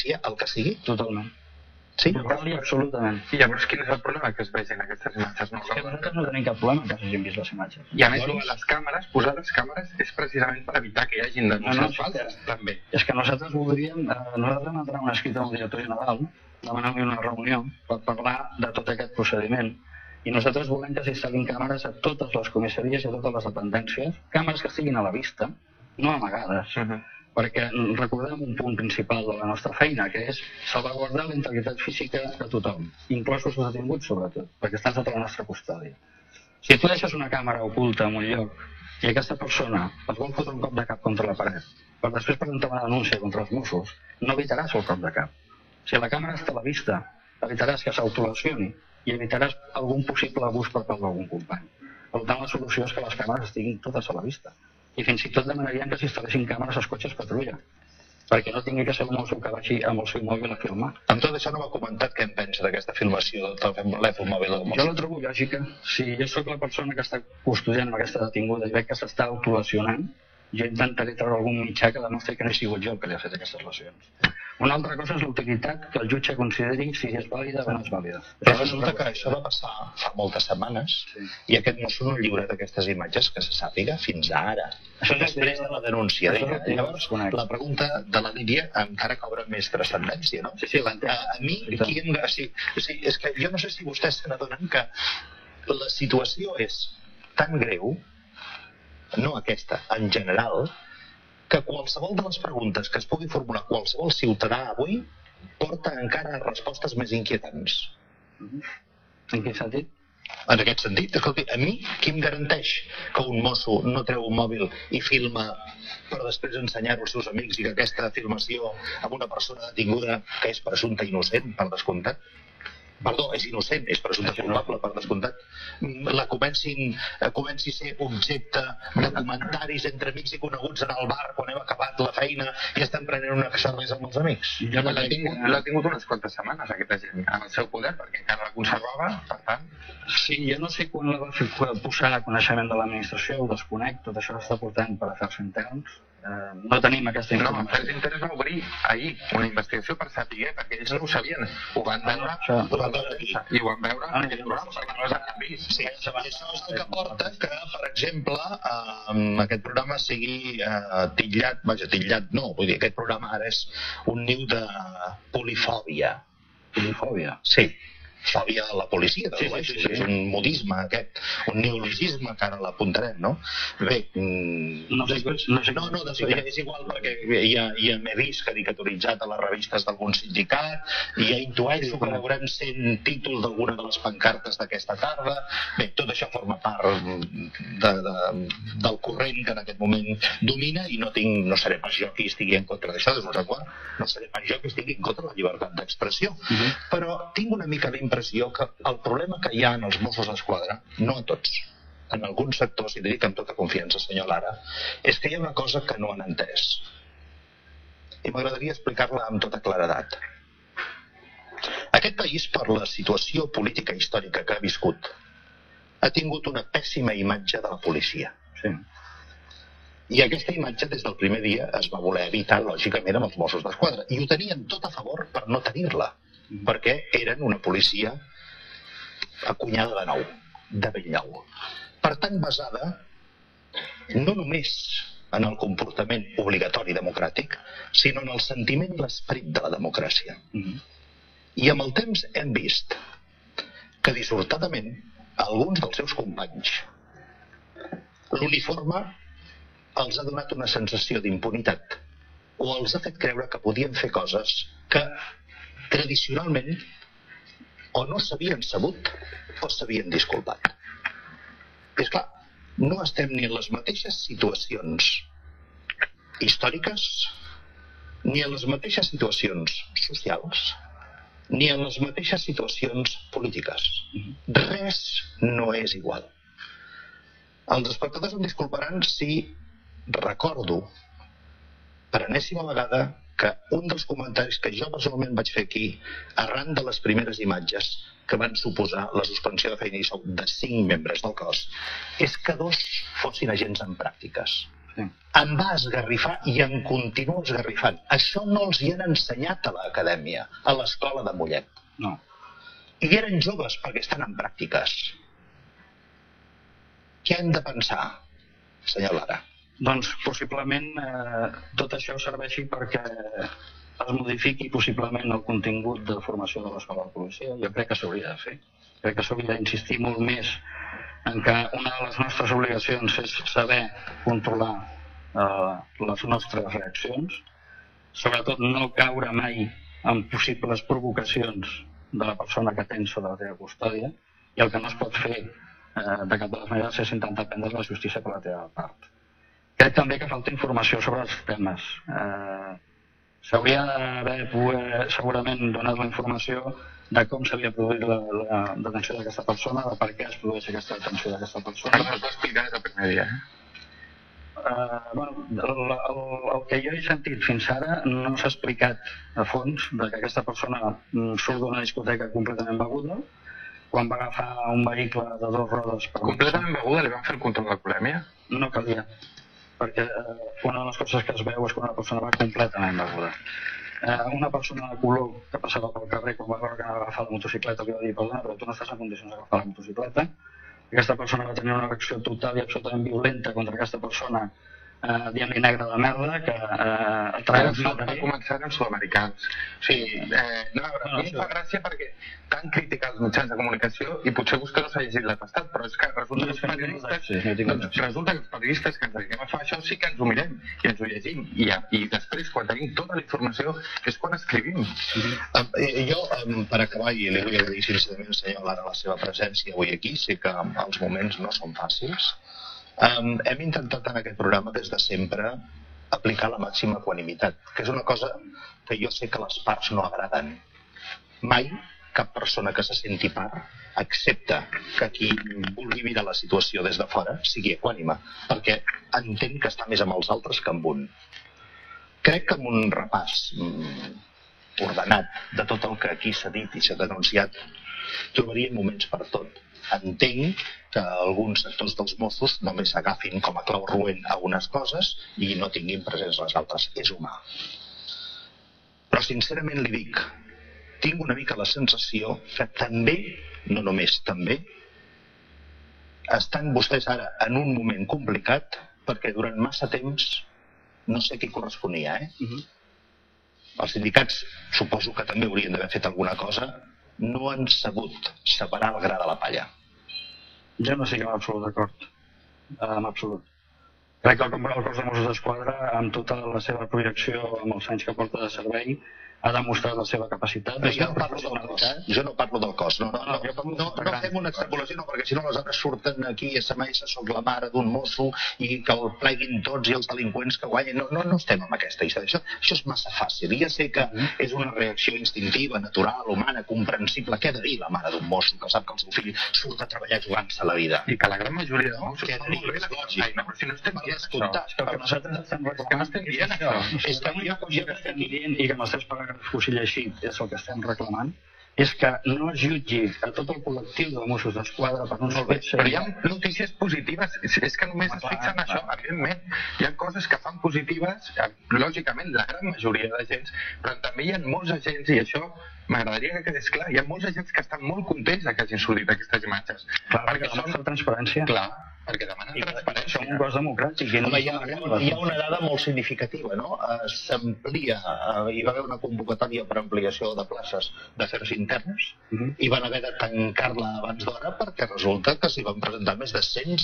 policia el que sigui? Totalment. Sí? Total i absolutament. I llavors quin és el problema que es vegin aquestes imatges? És que nosaltres no tenim cap problema que s'hagin vist les imatges. I a més, les càmeres, posar les càmeres és precisament per evitar que hi hagin denúncies falses, també. És que nosaltres voldríem, nosaltres vam entrar un escrit al director general, demanant-li una reunió per parlar de tot aquest procediment. I nosaltres volem que s'instal·lin càmeres a totes les comissaries i a totes les dependències, càmeres que estiguin a la vista, no amagades, perquè recordem un punt principal de la nostra feina, que és salvaguardar la integritat física de tothom, inclosos els detinguts sobretot, perquè estan sota la nostra custòdia. Si tu deixes una càmera oculta en un lloc i aquesta persona et vol fotre un cop de cap contra la paret per després presentar una denúncia contra els Mossos, no evitaràs el cop de cap. Si la càmera està a la vista, evitaràs que s'autolesioni i evitaràs algun possible abús per part d'algun company. Per tant, la solució és que les càmeres estiguin totes a la vista. I fins i tot demanaríem que s'instal·lessin càmeres als cotxes patrulla, perquè no tingui que ser un mosso que vagi amb el seu mòbil a filmar. Amb tot això no m'ha comentat què en pensa d'aquesta filmació del telèfon mòbil del mosso. Jo la trobo lògica. Si jo sóc la persona que està custodiant amb aquesta detinguda i veig que s'està autolesionant, jo intentaré treure algun mitjà que demostri que no he sigut jo el que li ha fet aquestes lesions. Una altra cosa és l'utilitat que el jutge consideri si és vàlida o no és vàlida. Però resulta que això va passar fa moltes setmanes i aquest mosso no ha lliurat aquestes imatges que se sàpiga fins ara. Això després de la denúncia d'ella. Llavors, la pregunta de la Lídia encara cobra més transcendència, no? Sí, l'entenc. A mi, és que jo no sé si vostès se n'adonen que la situació és tan greu, no aquesta, en general, que qualsevol de les preguntes que es pugui formular qualsevol ciutadà avui porta encara respostes més inquietants. En quin sentit? En aquest sentit, escolti, a mi qui em garanteix que un mosso no treu un mòbil i filma per després ensenyar-ho als seus amics i que aquesta filmació amb una persona detinguda que és presumpta innocent, per descomptat, perdó, és innocent, és presumpte culpable, per descomptat, la comenci a ser objecte de comentaris entre amics i coneguts en el bar quan hem acabat la feina i estem prenent una cervesa amb els amics. L'ha tingut unes quantes setmanes aquesta gent en el seu poder perquè encara la conservava, per tant. Sí, jo no sé quan la va posar a coneixement de l'administració, ho desconec, tot això s'està portant per afers interns. No tenim aquesta informació. No, Afers Interns va obrir ahir una investigació per saber, perquè ells no ho sabien. Ho van veure i ho van veure en aquest programa, perquè no les han vist. Sí, això és el que porta que, per exemple, aquest programa sigui titllat no, vull dir, aquest programa ara és un niu de polifòbia. Polifòbia? Sí. Fòbia a la policia, és un modisme aquest, un neologisme que ara l'apuntarem, no? Bé, és igual perquè ja m'he vist caricaturitzat a les revistes d'algun sindicat i ja intueixo que veurem sent títol d'alguna de les pancartes d'aquesta tarda. Bé, tot això forma part del corrent que en aquest moment domina i no seré pas jo qui estigui en contra d'això, no seré pas jo qui estigui en contra de la llibertat d'expressió, però tinc una mica d'impressió que el problema que hi ha en els Mossos d'Esquadra, no a tots, en alguns sectors, i dic amb tota confiança, senyor Lara, és que hi ha una cosa que no han entès. I m'agradaria explicar-la amb tota claredat. Aquest país, per la situació política i històrica que ha viscut, ha tingut una pèssima imatge de la policia. Sí. I aquesta imatge, des del primer dia, es va voler evitar, lògicament, amb els Mossos d'Esquadra. I ho tenien tot a favor per no tenir-la, perquè eren una policia acunyada de nou, de bell nou. Per tant, basada no només en el comportament obligatori democràtic, sinó en el sentiment i l'esperit de la democràcia. I amb el temps hem vist que, dissortadament, alguns dels seus companys, l'uniforme els ha donat una sensació d'impunitat o els ha fet creure que podien fer coses que tradicionalment o no s'havien sabut o s'havien disculpat. És clar, no estem ni en les mateixes situacions històriques, ni en les mateixes situacions socials, ni en les mateixes situacions polítiques. Res no és igual. Els espectadors em disculparan si recordo per enèsima vegada que un dels comentaris que jo personalment vaig fer aquí, arran de les primeres imatges que van suposar la suspensió de feina i sou de 5 membres del cos, és que 2 fossin agents en pràctiques. Em va esgarrifar i em continua esgarrifant. Això no els hi han ensenyat a l'acadèmia, a l'escola de Mollet. No. I eren joves perquè estan en pràctiques. Què hem de pensar, senyor Lara? Doncs possiblement tot això serveixi perquè es modifiqui possiblement el contingut de formació de l'escola de policia. Jo crec que s'hauria de fer. Crec que s'hauria d'insistir molt més en que una de les nostres obligacions és saber controlar les nostres reaccions, sobretot no caure mai en possibles provocacions de la persona que tens sota la teva custòdia, i el que no es pot fer de cap de les maneres és intentar prendre la justícia per la teva part. Crec també que falta informació sobre els temes. S'hauria d'haver segurament donat la informació de com s'havia produït la detenció d'aquesta persona, de per què es produeix aquesta detenció d'aquesta persona. Però no es va explicar des del primer dia, El que jo he sentit fins ara no s'ha explicat a fons que aquesta persona surt d'una discoteca completament beguda, quan va agafar un vehicle de 2 rodes... Completament beguda li van fer el control d'alcoholèmia? No calia, perquè una de les coses que es veu és que una persona va completament beguda. Una persona de color que passava pel carrer quan va veure que anava a agafar la motocicleta li va dir: perdona, però tu no estàs en condicions d'agafar la motocicleta. Aquesta persona va tenir una reacció total i absolutament violenta contra aquesta persona, dient-li negre de merda, que va començar amb sud-americans. O sigui, no, a mi em fa gràcia perquè tant criticar els mitjans de comunicació, i potser vostè no s'ha llegit l'atestat, però és que resulta que els periodistes que ens dediquem a fer això sí que ens ho mirem i ens ho llegim, i després quan tenim tota la informació és quan escrivim. Jo, per acabar, i li vull agrair sincerament, senyor Lara, la seva presència avui aquí, sé que els moments no són fàcils. Hem intentat en aquest programa des de sempre aplicar la màxima equanimitat, que és una cosa que jo sé que les parts no agraden. Mai cap persona que se senti part accepta que qui vulgui mirar la situació des de fora sigui equànime, perquè entén que està més amb els altres que amb un. Crec que amb un repàs ordenat de tot el que aquí s'ha dit i s'ha denunciat trobaríem moments per tot. Entenc que alguns sectors dels Mossos només s'agafin com a clau roent a unes coses i no tinguin presents les altres. És humà. Però sincerament li dic, tinc una mica la sensació que també, no només també, estan vostès ara en un moment complicat perquè durant massa temps, no sé qui corresponia, els sindicats suposo que també haurien d'haver fet alguna cosa, no han sabut separar el gra de la palla. Jo no estic en absolut d'acord, en absolut. Crec que el cos de Mossos d'Esquadra, amb tota la seva projecció, amb els anys que porta de servei, ha demostrat la seva capacitat. Però jo no parlo del cos, jo no parlo del cos. No fem una extrapolació, perquè si no aleshores surten aquí SMS, soc la mare d'un mosso i que el pleguin tots i els delinqüents que guanyen. No estem amb aquesta història. Això és massa fàcil. I ja sé que és una reacció instintiva, natural, humana, comprensible. Què ha de dir la mare d'un mosso que sap que el seu fill surt a treballar jugant-se la vida? I que la gran majoria de mossos què ha de dir? És lògic. Però si no estem dient això. Que nosaltres estem dient això. És que jo estem dient i que amb els seus paràgrafs fusil així és el que estem reclamant, és que no es jutgi a tot el col·lectiu de Mossos d'Esquadra per uns fets. Però hi ha notícies positives, és que només es fixen això, evidentment. Hi ha coses que fan positives, lògicament, la gran majoria d'agents, però també hi ha molts agents, i això m'agradaria que quedés clar, hi ha molts agents que estan molt contents que hagin sortit aquestes imatges. Clar, perquè són transparència. Clar, perquè demanen transparència. Som un cos democràtic. Hi ha una dada molt significativa, no? S'amplia, hi va haver una convocatòria per ampliació de places d'afers interns i van haver de tancar-la abans d'hora perquè resulta que s'hi van presentar més de 100